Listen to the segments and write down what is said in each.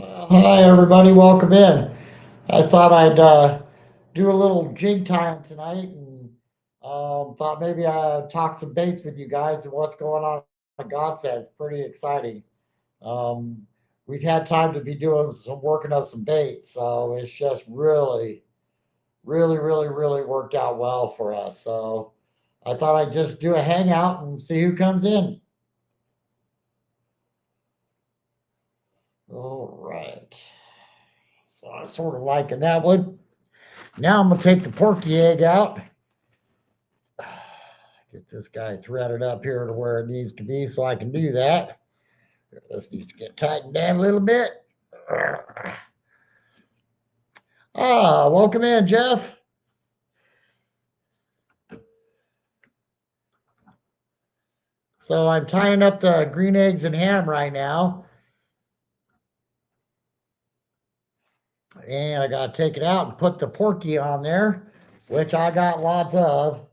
Hi, everybody. Welcome in. I thought I'd do a little jig time tonight and thought maybe I'd talk some baits with you guys and what's going on at God's Head. It's pretty exciting. Um, we've had time to be doing some working of some baits, so it's just really worked out well for us. So I thought I'd just do a hangout and see who comes in. All right. So I'm sort of liking that one. Now I'm gonna take the porky egg out. Get this guy threaded up here to where it needs to be so I can do that. This needs to get tightened down a little bit. Welcome in, Jeff. So I'm tying up the green eggs and ham right now. And I gotta take it out and put the porky on there, which I got lots of.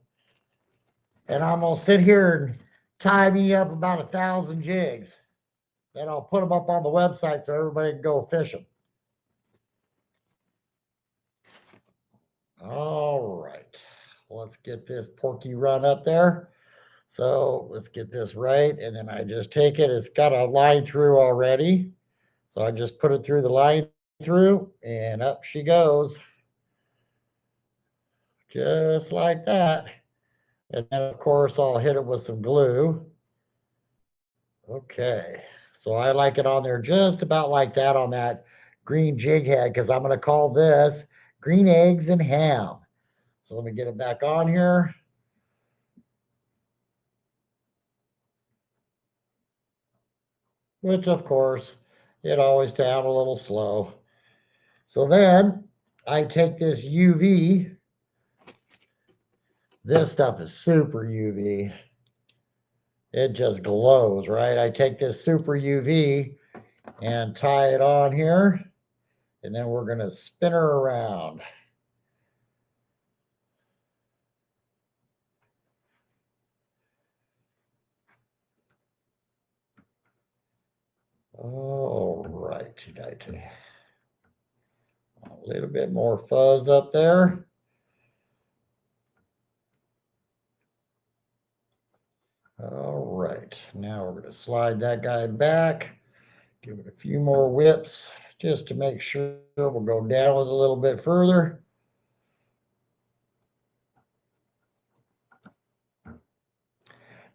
And I'm gonna sit here and tie me up about 1,000 jigs. Then I'll put them up on the website so everybody can go fish them. All right, let's get this porky run up there. So let's get this right. And then I just take it, it's got a line through already. So I just put it through the line through and up she goes. Just like that. And then of course I'll hit it with some glue. Okay. So I like it on there just about like that on that green jig head because I'm going to call this green eggs and ham. So let me get it back on here. Which of course it always down a little slow. So then I take this UV. This stuff is super UV. It just glows, right? I take this super UV and tie it on here, and then we're going to spin her around. All righty. A little bit more fuzz up there. All right, now we're going to slide that guy back, give it a few more whips just to make sure. We'll go down with a little bit further.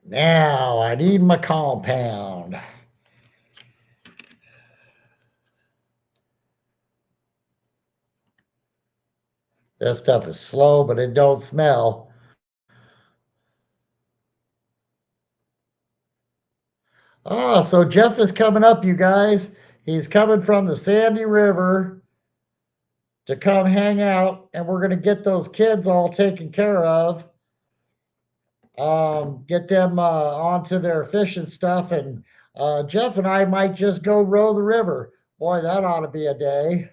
Now I need my compound. This stuff is slow, but it don't smell. So Jeff is coming up, you guys. He's coming from the Sandy River to come hang out, and we're going to get those kids all taken care of. Get them onto their fishing stuff, and Jeff and I might just go row the river. Boy, that ought to be a day.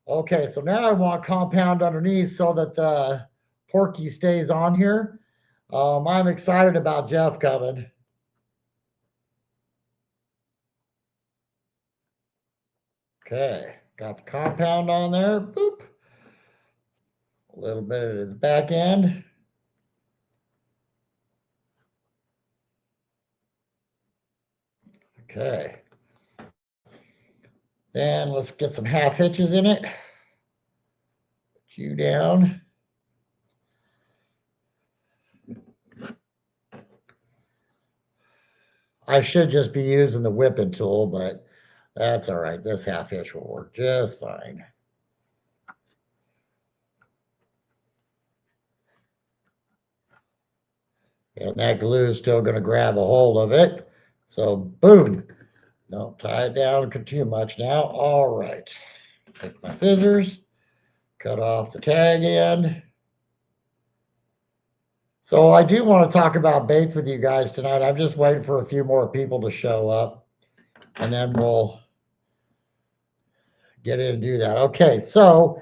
Okay, so now I want compound underneath so that the porky stays on here. I'm excited about Jeff coming. Okay, got the compound on there. Boop. A little bit of his back end. Okay. Then let's get some half hitches in it. Put you down. I should just be using the whipping tool, but that's all right. This half hitch will work just fine. And that glue is still going to grab a hold of it. So boom. Don't tie it down too much now. All right. Take my scissors, cut off the tag end. So I do want to talk about baits with you guys tonight. I'm just waiting for a few more people to show up, and then we'll get in and do that. Okay, so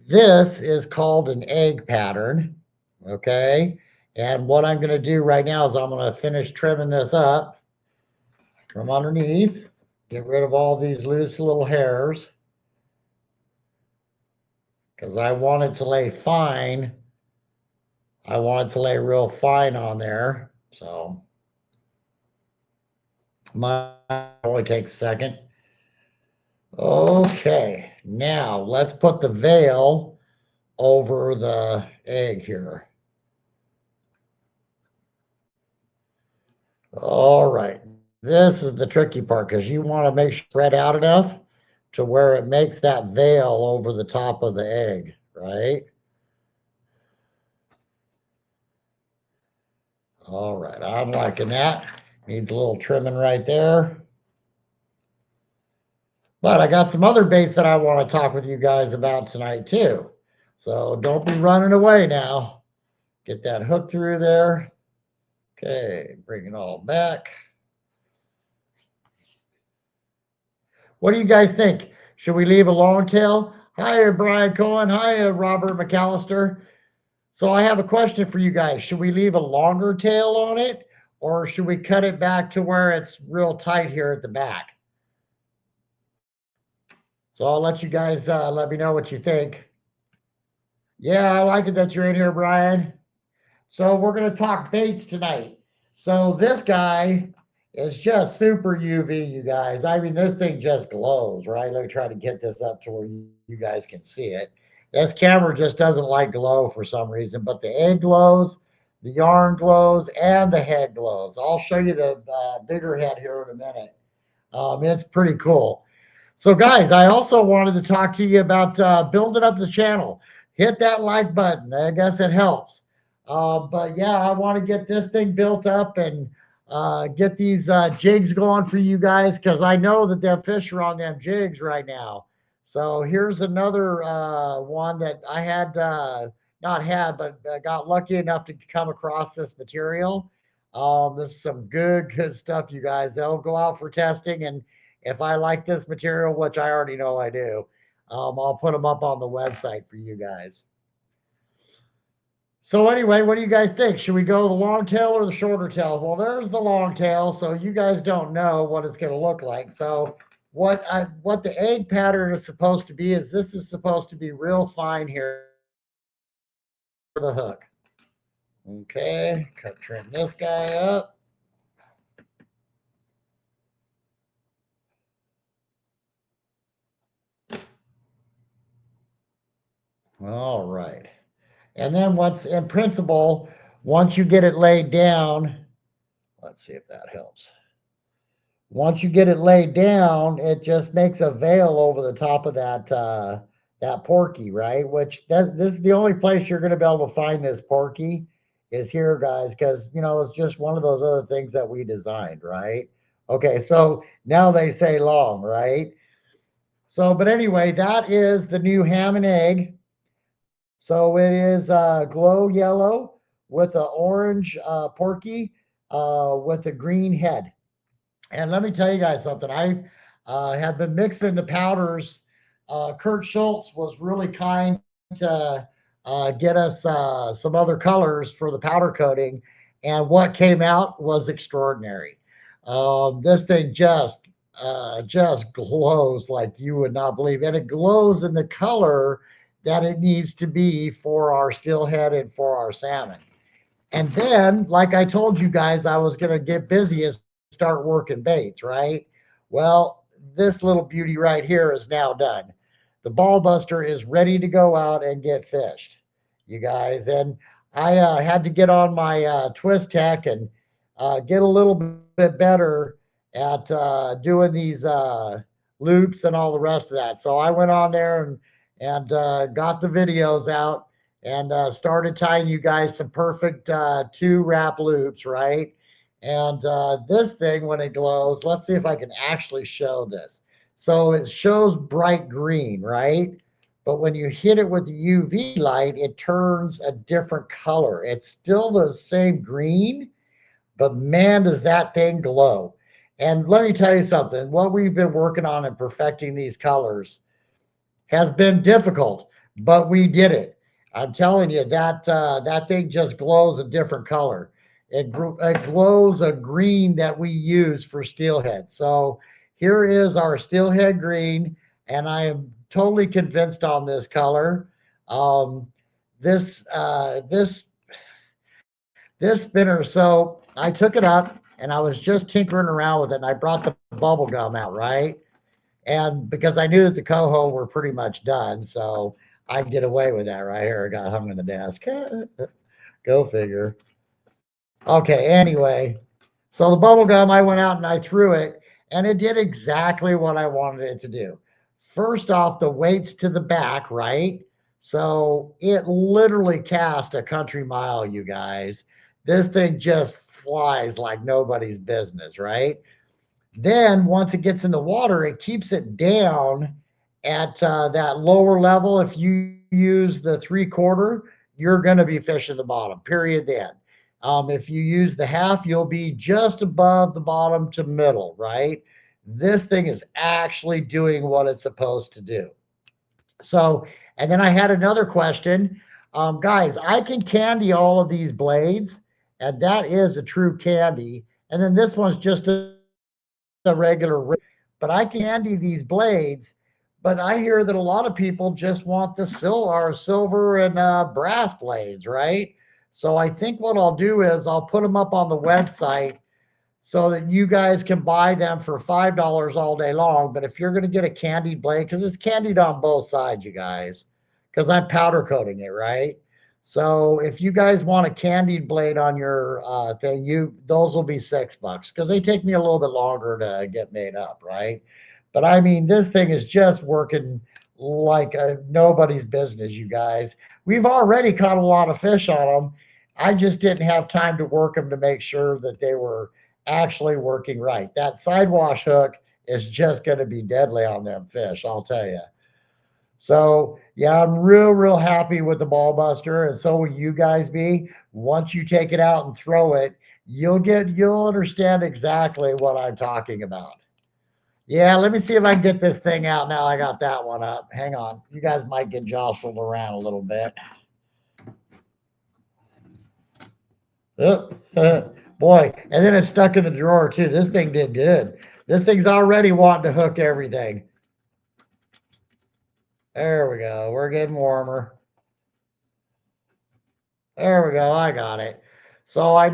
this is called an egg pattern. Okay, and what I'm going to do right now is I'm going to finish trimming this up from underneath. Get rid of all these loose little hairs because I want it to lay fine. I want it to lay real fine on there. So mine only takes a second. Okay, now let's put the veil over the egg here. All right, this is the tricky part because you want to make sure spread out enough to where it makes that veil over the top of the egg, right? All right, I'm liking that. Needs a little trimming right there. But I got some other baits that I want to talk with you guys about tonight too. So don't be running away now. Get that hook through there. Okay, bring it all back. What do you guys think? Should we leave a long tail? Hi, Brian Cohen. Hi, Robert McAllister. So I have a question for you guys. Should we leave a longer tail on it, or should we cut it back to where it's real tight here at the back? So I'll let you guys let me know what you think. Yeah, I like it that you're in here, Brian. So we're going to talk baits tonight. So this guy is just super UV, you guys. I mean, this thing just glows, right? Let me try to get this up to where you guys can see it. This camera just doesn't like glow for some reason, but the egg glows, the yarn glows, and the head glows. I'll show you the bigger head here in a minute. It's pretty cool. So, guys, I also wanted to talk to you about building up the channel. Hit that like button. I guess it helps. But yeah, I want to get this thing built up and get these jigs going for you guys because I know that them fish are on them jigs right now. So here's another one that I had not had, but got lucky enough to come across this material. This is some good stuff, you guys. They'll go out for testing, and if I like this material, which I already know I do, I'll put them up on the website for you guys. So anyway, what do you guys think? Should we go the long tail or the shorter tail? Well, there's the long tail, so you guys don't know what it's going to look like. So what the egg pattern is supposed to be is this is supposed to be real fine here for the hook. Okay, trim this guy up. All right. And then once in principle, once you get it laid down, let's see if that helps. Once you get it laid down, it just makes a veil over the top of that that porky, right? Which this is the only place you're going to be able to find this porky is here, guys, because you know it's just one of those other things that we designed, right? Okay, so now they say long, right? So, but anyway, that is the new ham and egg. So it is glow yellow with an orange porky with a green head. And let me tell you guys something. I have been mixing the powders. Kurt Schultz was really kind to get us some other colors for the powder coating, and what came out was extraordinary. This thing just glows like you would not believe, and it glows in the color that it needs to be for our steelhead and for our salmon. And then, like I told you guys, I was going to get busy and start working baits, right? Well, this little beauty right here is now done. The ball buster is ready to go out and get fished, you guys. And I had to get on my twist tech and get a little bit better at doing these loops and all the rest of that. So I went on there and got the videos out and started tying you guys some perfect 2-wrap loops, right? And this thing, when it glows, let's see if I can actually show this. So it shows bright green, right? But when you hit it with the UV light, it turns a different color. It's still the same green, but man, does that thing glow. And let me tell you something, what we've been working on and perfecting these colors has been difficult, but we did it. I'm telling you, that thing just glows a different color. It glows a green that we use for steelhead. So here is our steelhead green, and I am totally convinced on this color. Um, this spinner. So I took it up and I was just tinkering around with it, and I brought the bubble gum out, right? And because I knew that the coho were pretty much done, so I can get away with that right here. I got hung in the desk. Go figure. Okay, anyway, so the bubble gum, I went out and I threw it, and it did exactly what I wanted it to do. First off, the weights to the back, right? So it literally cast a country mile, you guys. This thing just flies like nobody's business, right? Then once it gets in the water, it keeps it down at that lower level. If you use the 3/4, you're going to be fishing the bottom, period. Then. If you use the half, you'll be just above the bottom to middle, right? This thing is actually doing what it's supposed to do. So, and then I had another question. Guys, I can candy all of these blades, and that is a true candy. And then this one's just a regular, but I can candy these blades. But I hear that a lot of people just want the silver and brass blades, right? So I think what I'll do is I'll put them up on the website so that you guys can buy them for $5 all day long. But if you're going to get a candied blade, because it's candied on both sides, you guys, because I'm powder coating it, right? So if you guys want a candied blade on your thing, those will be $6 because they take me a little bit longer to get made up, right? But I mean, this thing is just working like nobody's business, you guys. We've already caught a lot of fish on them. I just didn't have time to work them to make sure that they were actually working right. That sidewash hook is just going to be deadly on them fish, I'll tell you. So yeah, I'm real happy with the ball buster, and so will you guys be. Once you take it out and throw it, you'll understand exactly what I'm talking about. Yeah, let me see if I can get this thing out now. I got that one up. Hang on. You guys might get jostled around a little bit. Oh, boy, and then it's stuck in the drawer too. This thing did good. This thing's already wanting to hook everything. There we go. We're getting warmer. There we go. I got it. So I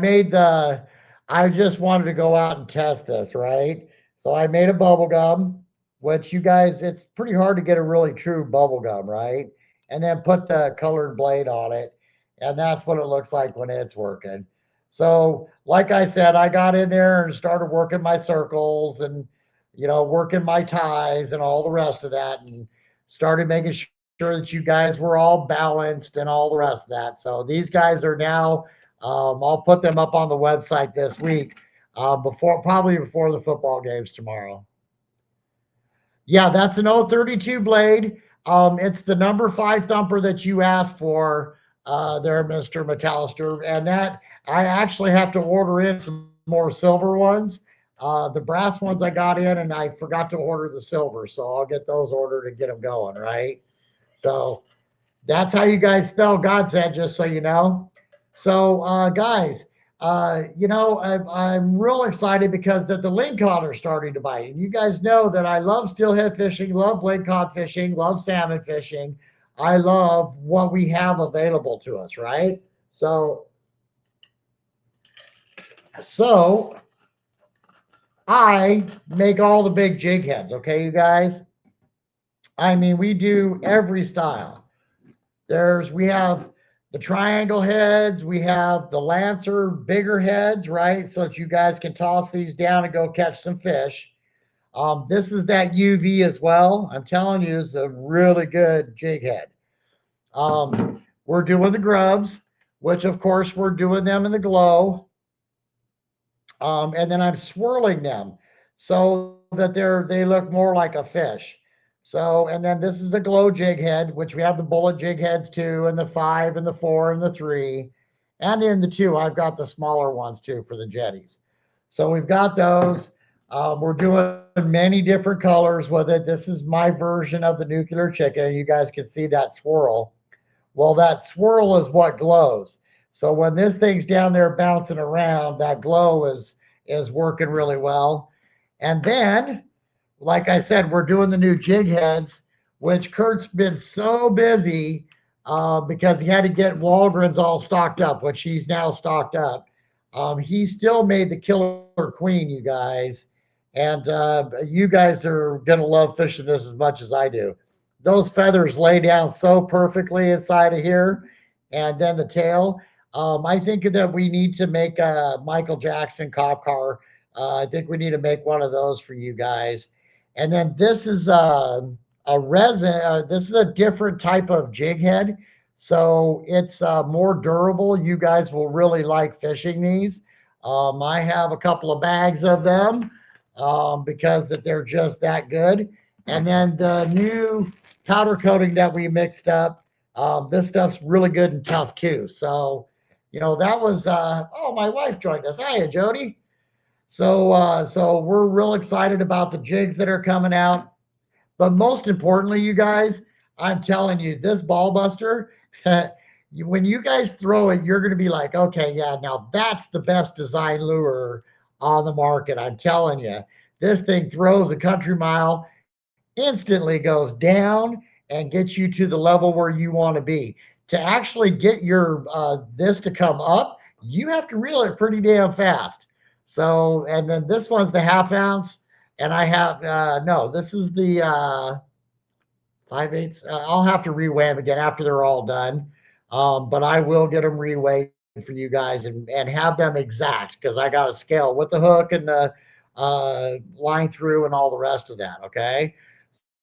just wanted to go out and test this, right? So I made a bubble gum, which you guys, it's pretty hard to get a really true bubble gum, right? And then put the colored blade on it. And that's what it looks like when it's working. So, like I said, I got in there and started working my circles and, working my ties and all the rest of that, and started making sure that you guys were all balanced and all the rest of that. So these guys are now, I'll put them up on the website this week, probably before the football games tomorrow. Yeah, that's an 032 blade. It's the number 5 thumper that you asked for there, Mr. McAllister. And that I actually have to order in some more silver ones. The brass ones I got in, and I forgot to order the silver. So I'll get those ordered and get them going, right? So that's how you guys spell Godsend, just so you know. So, guys, I'm real excited because that the lingcod are starting to bite. And you guys know that I love steelhead fishing, love lingcod fishing, love salmon fishing. I love what we have available to us, right? So, so I make all the big jig heads, okay, you guys? I mean, we do every style. We have the triangle heads, we have the Lancer bigger heads, right? So that you guys can toss these down and go catch some fish. This is that UV as well. I'm telling you, it's a really good jig head. We're doing the grubs, which of course we're doing them in the glow. And then I'm swirling them so that they look more like a fish. So, and then this is a glow jig head, which we have the bullet jig heads too, and the 5 and the 4 and the 3. And in the 2, I've got the smaller ones too for the jetties. So we've got those. We're doing many different colors with it. This is my version of the nuclear chicken. You guys can see that swirl. Well, that swirl is what glows. So when this thing's down there bouncing around, that glow is working really well. And then like I said, we're doing the new jig heads, which Kurt's been so busy because he had to get Walgreens all stocked up, which he's now stocked up. He still made the killer queen, you guys. And you guys are going to love fishing this as much as I do. Those feathers lay down so perfectly inside of here. And then the tail. I think that we need to make a Michael Jackson cop car. I think we need to make one of those for you guys. And then this is a resin. This is a different type of jig head, so it's more durable. You guys will really like fishing these. I have a couple of bags of them because that they're just that good. And then the new powder coating that we mixed up, this stuff's really good and tough too. So, that was. Oh, my wife joined us. Hiya, Jody. So we're real excited about the jigs that are coming out. But most importantly, you guys, I'm telling you, this ball buster, when you guys throw it, you're going to be like, okay, yeah, now that's the best design lure on the market. I'm telling you, this thing throws a country mile, instantly goes down, and gets you to the level where you want to be. To actually get your this to come up, you have to reel it pretty damn fast. So, and then this one's the half ounce, and I have no, this is the 5/8. I'll have to reweigh them again after they're all done. But I will get them reweighed for you guys and have them exact because I got a scale with the hook and the line through and all the rest of that. Okay.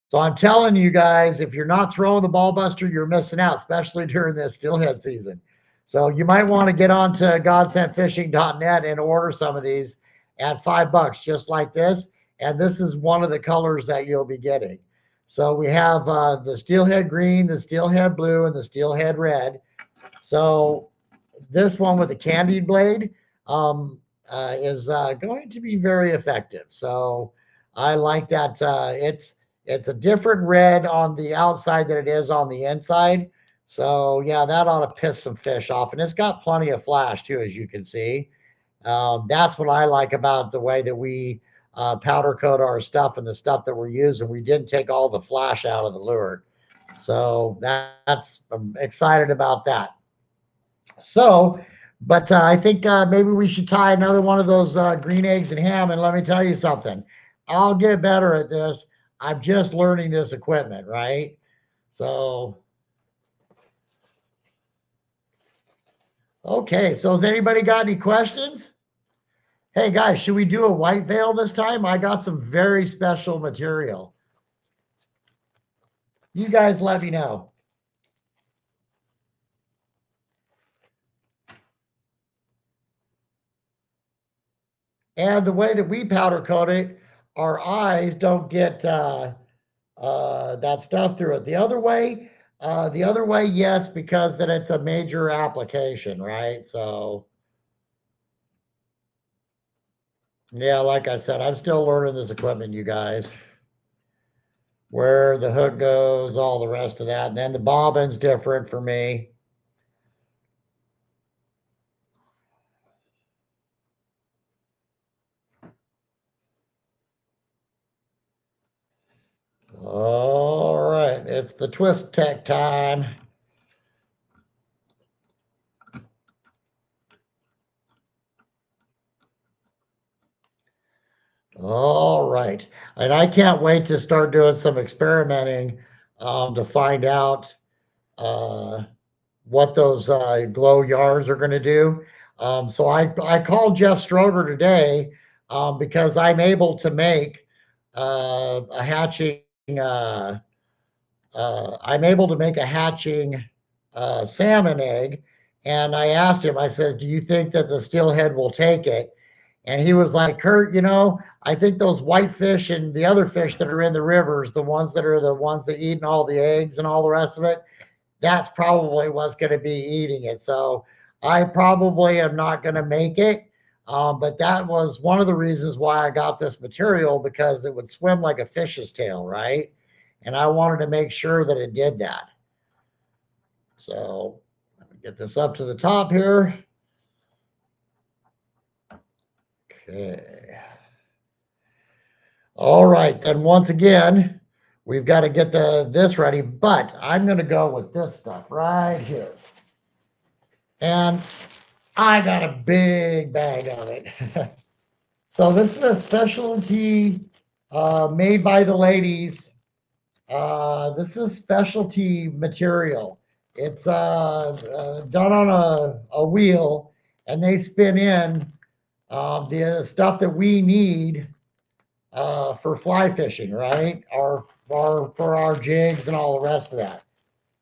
So I'm telling you guys, if you're not throwing the ball buster, you're missing out, especially during this steelhead season. So you might want to get on to godsentfishing.net and order some of these at $5, just like this. And this is one of the colors that you'll be getting. So we have the steelhead green, the steelhead blue, and the steelhead red. So this one with the candied blade is going to be very effective. So I like that. It's a different red on the outside than it is on the inside. So yeah, that ought to piss some fish off, and it's got plenty of flash too, as you can see. That's what I like about the way that we powder coat our stuff and the stuff that we're using. We didn't take all the flash out of the lure. So I'm excited about that. So, but I think maybe we should tie another one of those green eggs and ham. And let me tell you something, I'll get better at this. I'm just learning this equipment, right? So, okay. So, has anybody got any questions? Hey guys, should we do a white veil this time? I got some very special material. You guys let me know. And the way that we powder coat it, our eyes don't get that stuff through it. The other way, yes, because then it's a major application, right? So, yeah, like I said, I'm still learning this equipment, you guys. Where the hook goes, all the rest of that. And then the bobbin's different for me. All right, it's the twist tech time. All right. And I can't wait to start doing some experimenting to find out uh, what those glow yards are going to do. So I called Jeff Stroger today because I'm able to make a hatching. I'm able to make a hatching salmon egg, and I asked him. I said, "Do you think that the steelhead will take it?" And he was like, "Kurt, I think those whitefish and the other fish that are in the rivers, the ones that are the ones that eat all the eggs and all the rest of it, that's probably what's going to be eating it. So I probably am not going to make it. But that was one of the reasons why I got this material because it would swim like a fish's tail, right? And I wanted to make sure that it did that. So let me get this up to the top here. Okay. All right, then once again, we've got to get this ready, but I'm going to go with this stuff right here. And I got a big bag of it. So this is a specialty made by the ladies. This is specialty material. It's done on a wheel, and they spin in the stuff that we need for fly fishing, right? Or for our jigs and all the rest of that.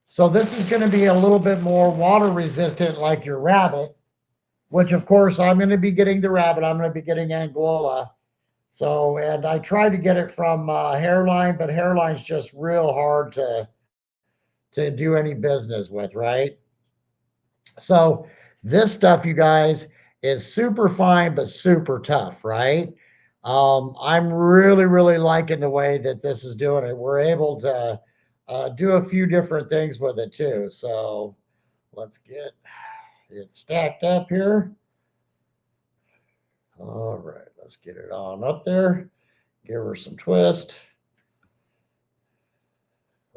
So this is going to be a little bit more water resistant, like your rabbit, which of course I'm going to be getting the rabbit. I'm going to be getting Anguilla. So, and I tried to get it from Hairline, but Hairline's just real hard to do any business with, right? So this stuff, you guys, is super fine but super tough, right? I'm really liking the way that this is doing it. We're able to do a few different things with it too. So let's get it stacked up here. All right, let's get it on up there. Give her some twist.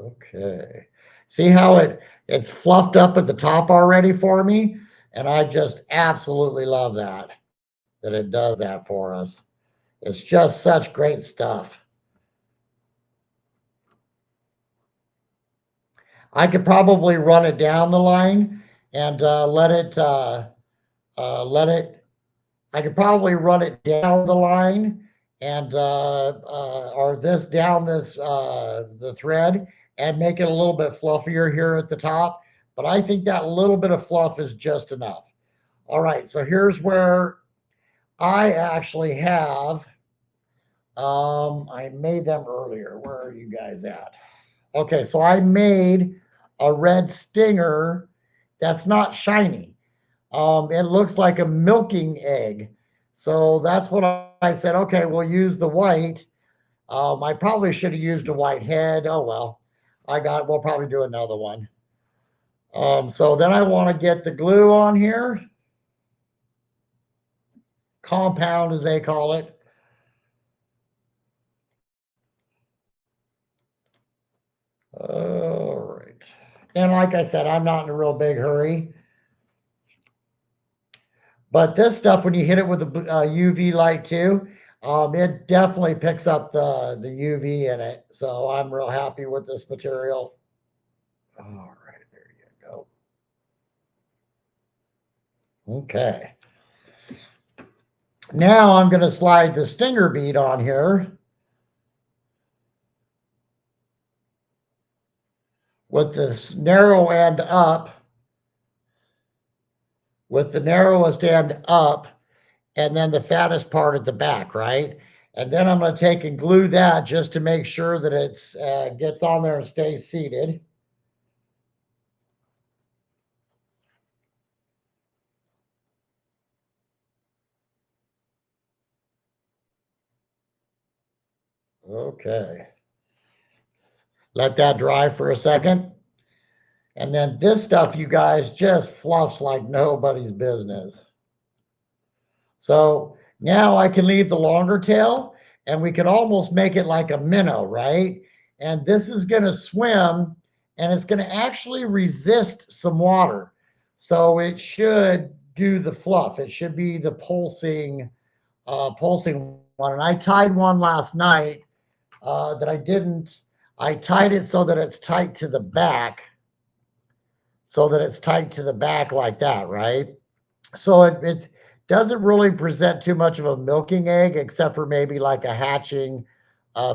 Okay. See how it's fluffed up at the top already for me? And I just absolutely love that it does that for us. It's just such great stuff. I could probably run it down the line and let it. I could probably run it down the line and or this down this the thread and make it a little bit fluffier here at the top. But I think that little bit of fluff is just enough. All right, so here's where I actually have. I made them earlier. Where are you guys at? Okay, so I made a red stinger that's not shiny. It looks like a milking egg. So that's what I said. Okay, we'll use the white. I probably should have used a white head. Oh well, we'll probably do another one. So then I want to get the glue on here, compound as they call it. All right. And like I said, I'm not in a real big hurry. But this stuff, when you hit it with a UV light too, it definitely picks up the UV in it. So I'm real happy with this material. All right, there you go. Okay. Now I'm going to slide the stinger bead on here with this narrow end up, with the narrowest end up, and then the fattest part at the back, right? And then I'm going to take and glue that just to make sure that it's gets on there and stays seated. Okay. Let that dry for a second. And then this stuff, you guys, just fluffs like nobody's business. So now I can leave the longer tail and we can almost make it like a minnow, right? And this is going to swim and it's going to actually resist some water. So it should do the fluff. It should be the pulsing one. And I tied one last night that I didn't. I tied it so that it's tight to the back. So that it's tight to the back like that, right? So it doesn't really present too much of a milking egg, except for maybe like a hatching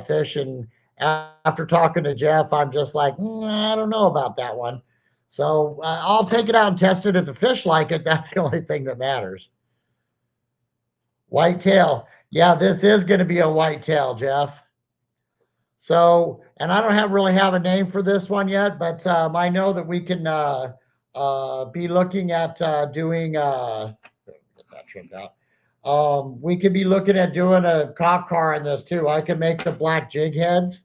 fish. And after talking to Jeff, I'm just like, I don't know about that one. So I'll take it out and test it. If the fish like it, that's the only thing that matters. White tail. Yeah, this is going to be a white tail, Jeff. So, and I don't really have a name for this one yet, but I know that we can be looking at doing, get that trimmed out. We could be looking at doing a cop car on this too. I can make the black jig heads.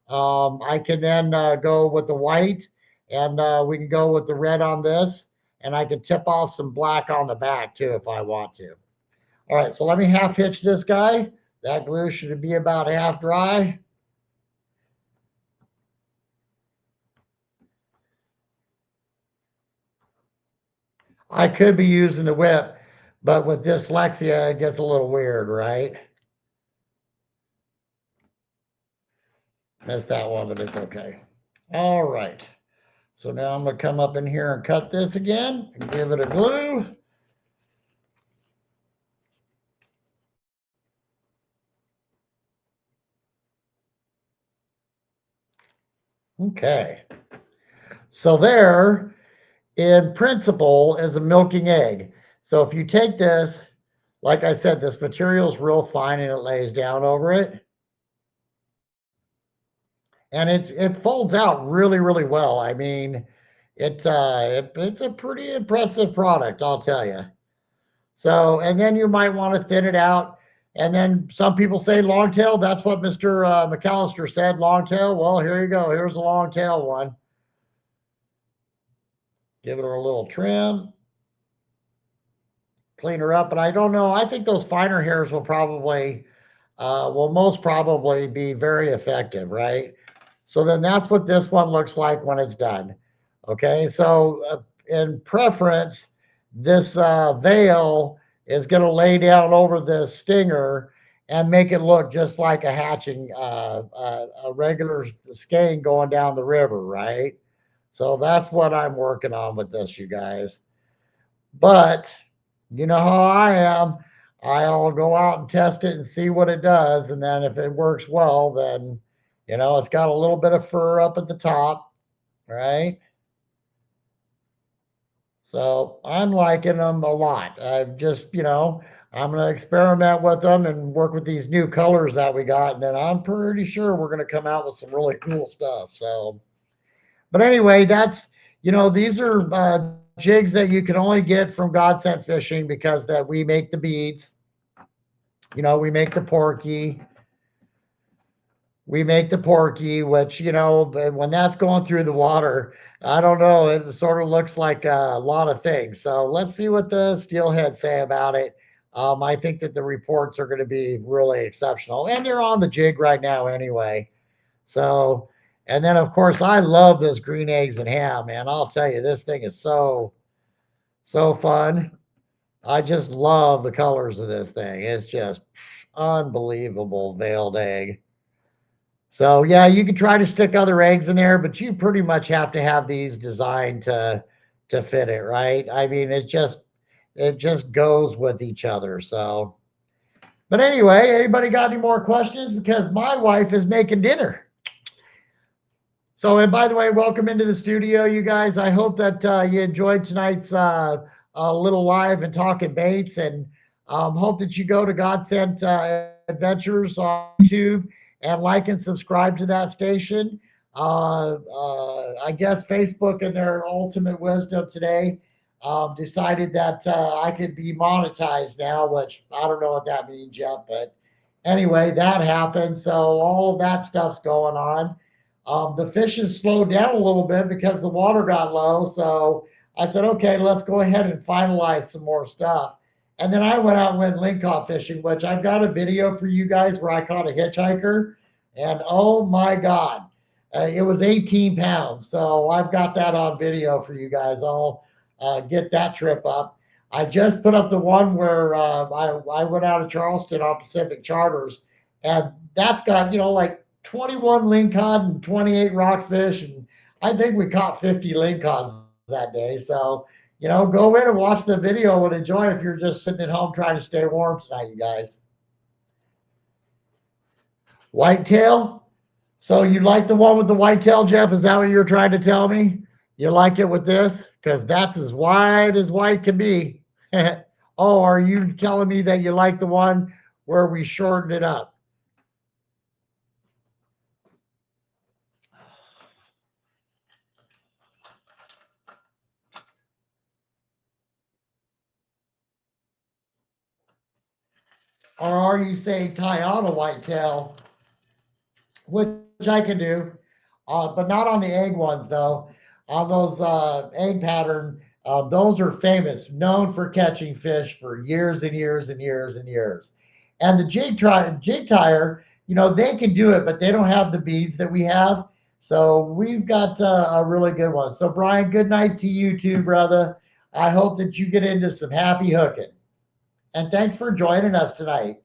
I can then go with the white and we can go with the red on this. And I can tip off some black on the back too if I want to. All right, so let me half hitch this guy. That glue should be about half dry. I could be using the whip, but with dyslexia, it gets a little weird, right? Missed that one, but it's okay. All right. So now I'm going to come up in here and cut this again and give it a glue. Okay. So there, in principle, is a milking egg. So if you take this, like I said, this material is real fine and it lays down over it. And it folds out really, really well. I mean, it's a pretty impressive product, I'll tell you. So, and then you might want to thin it out. And then some people say long tail. That's what Mr. McAllister said, long tail. Well, here you go. Here's a long tail one. Give it a little trim. Clean her up. But I don't know. I think those finer hairs will probably, will most probably be very effective, right? So then that's what this one looks like when it's done. Okay, so in preference, this veil is going to lay down over this stinger and make it look just like a hatching, a regular skein going down the river, right? So that's what I'm working on with this, you guys. But you know how I am. I'll go out and test it and see what it does. And then if it works well, then, it's got a little bit of fur up at the top, right? So I'm liking them a lot. I've just, I'm going to experiment with them and work with these new colors that we got. And then I'm pretty sure we're going to come out with some really cool stuff. So, but anyway, these are jigs that you can only get from Godsent Fishing because that we make the beads. We make the porky. We make the porky, which, when that's going through the water, I don't know, it sort of looks like a lot of things. So let's see what the steelhead say about it. I think that the reports are going to be really exceptional, and they're on the jig right now anyway. So, and then of course, I love this green eggs and ham, man. I'll tell you, this thing is so fun. I just love the colors of this thing. It's just unbelievable veiled egg. So yeah, you can try to stick other eggs in there, but you pretty much have to have these designed to fit it, right? I mean, it just goes with each other. So, but anyway, anybody got any more questions? Because my wife is making dinner. So, and by the way, welcome into the studio, you guys. I hope that you enjoyed tonight's little live and talking baits, and hope that you go to Godsent Adventures on YouTube and like and subscribe to that station. I guess Facebook, in their ultimate wisdom today, decided that I could be monetized now, which I don't know what that means yet, but anyway, that happened. So all of that stuff's going on. The fishing slowed down a little bit because the water got low. So I said, okay, let's go ahead and finalize some more stuff. And then I went out and went lingcod fishing, which I've got a video for you guys where I caught a hitchhiker. And oh my God, it was 18 pounds. So I've got that on video for you guys. I'll get that trip up. I just put up the one where I went out of Charleston on Pacific Charters, and that's got, like 21 lingcod and 28 rockfish. And I think we caught 50 lingcods that day. So, go in and watch the video and enjoy if you're just sitting at home trying to stay warm tonight, you guys. Whitetail. So you like the one with the whitetail, Jeff? Is that what you're trying to tell me? You like it with this? Because that's as wide as white can be. Oh, are you telling me that you like the one where we shortened it up? Or are you saying tie on a whitetail, which I can do, but not on the egg ones though. On those egg pattern, those are famous, known for catching fish for years and years and years and years. And the jig tire, they can do it, but they don't have the beads that we have. So we've got a really good one. So Brian, good night to you too, brother. I hope that you get into some happy hooking. And thanks for joining us tonight.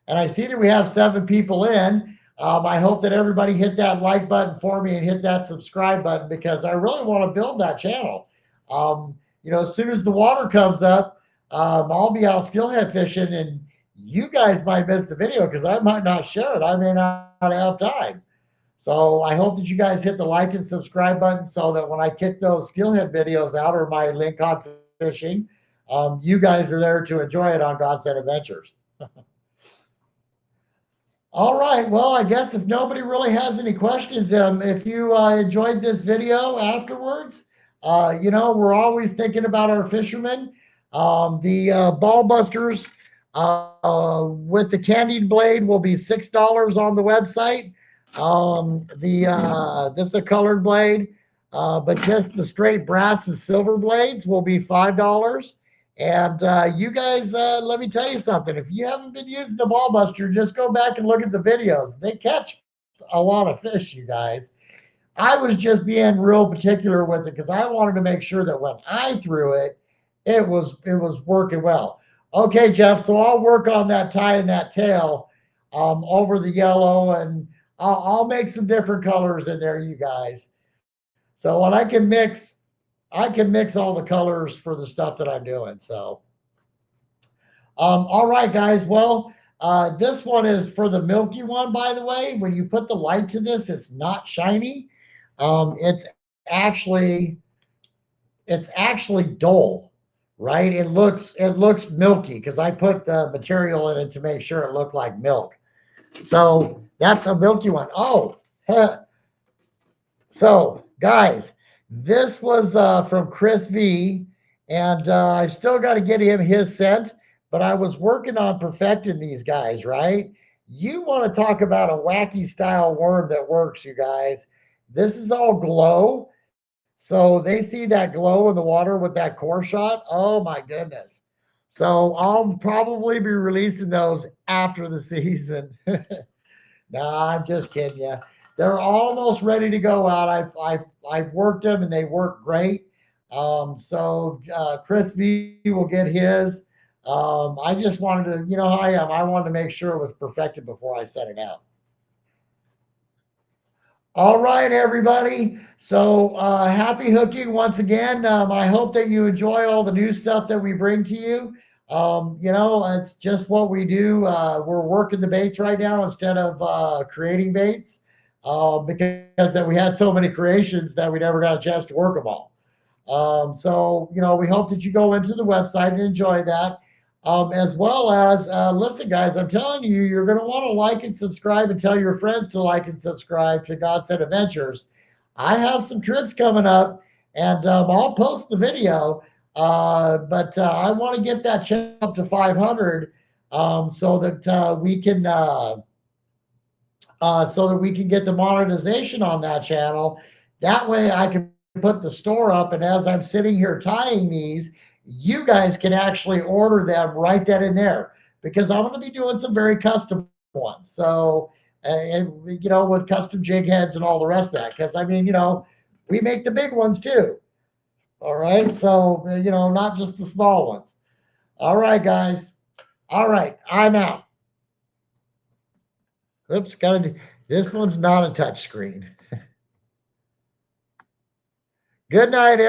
And I see that we have 7 people in. I hope that everybody hit that like button for me and hit that subscribe button because I really want to build that channel. As soon as the water comes up, I'll be out steelhead fishing, and you guys might miss the video because I might not share it. I may not have time. So I hope that you guys hit the like and subscribe button so that when I kick those steelhead videos out or my link on fishing, you guys are there to enjoy it on God Sent Adventures. All right. Well, I guess if nobody really has any questions, if you enjoyed this video afterwards, we're always thinking about our fishermen. The ball busters with the candied blade will be $6 on the website. This is a colored blade, but just the straight brass and silver blades will be $5. And you guys, let me tell you something. If you haven't been using the ball buster, just go back and look at the videos. They catch a lot of fish, you guys. I was just being real particular with it because I wanted to make sure that when I threw it, it was working well. Okay, Jeff. So I'll work on that tie and that tail over the yellow, and I'll make some different colors in there, you guys. So when I can mix all the colors for the stuff that I'm doing. So, all right, guys. Well, this one is for the milky one, by the way. When you put the light to this, it's not shiny. It's actually dull, right? It looks milky because I put the material in it to make sure it looked like milk. So that's a milky one. Oh, so guys, this was from Chris V, and I still got to get him his scent, but I was working on perfecting these guys, right? You want to talk about a wacky style worm that works, you guys. This is all glow. So they see that glow in the water with that core shot. Oh my goodness. So I'll probably be releasing those after the season. Nah, I'm just kidding you. They're almost ready to go out. I've worked them and they work great. Chris V will get his. I just wanted to, how I am. I wanted to make sure it was perfected before I set it out. All right, everybody. So happy hooking once again. I hope that you enjoy all the new stuff that we bring to you. It's just what we do. We're working the baits right now instead of creating baits because that we had so many creations that we never got a chance to work them all. We hope that you go into the website and enjoy that. As well as, listen, guys, I'm telling you, you're going to want to like and subscribe and tell your friends to like and subscribe to God Sent Adventures. I have some trips coming up, and I'll post the video. But I want to get that channel up to 500 so that we can get the monetization on that channel. That way, I can put the store up, and as I'm sitting here tying these, you guys can actually order them right then and there because I'm going to be doing some very custom ones. So, with custom jig heads and all the rest of that, because we make the big ones too. All right. So, not just the small ones. All right, guys. All right. I'm out. Oops. This one's not a touch screen. Good night, everyone.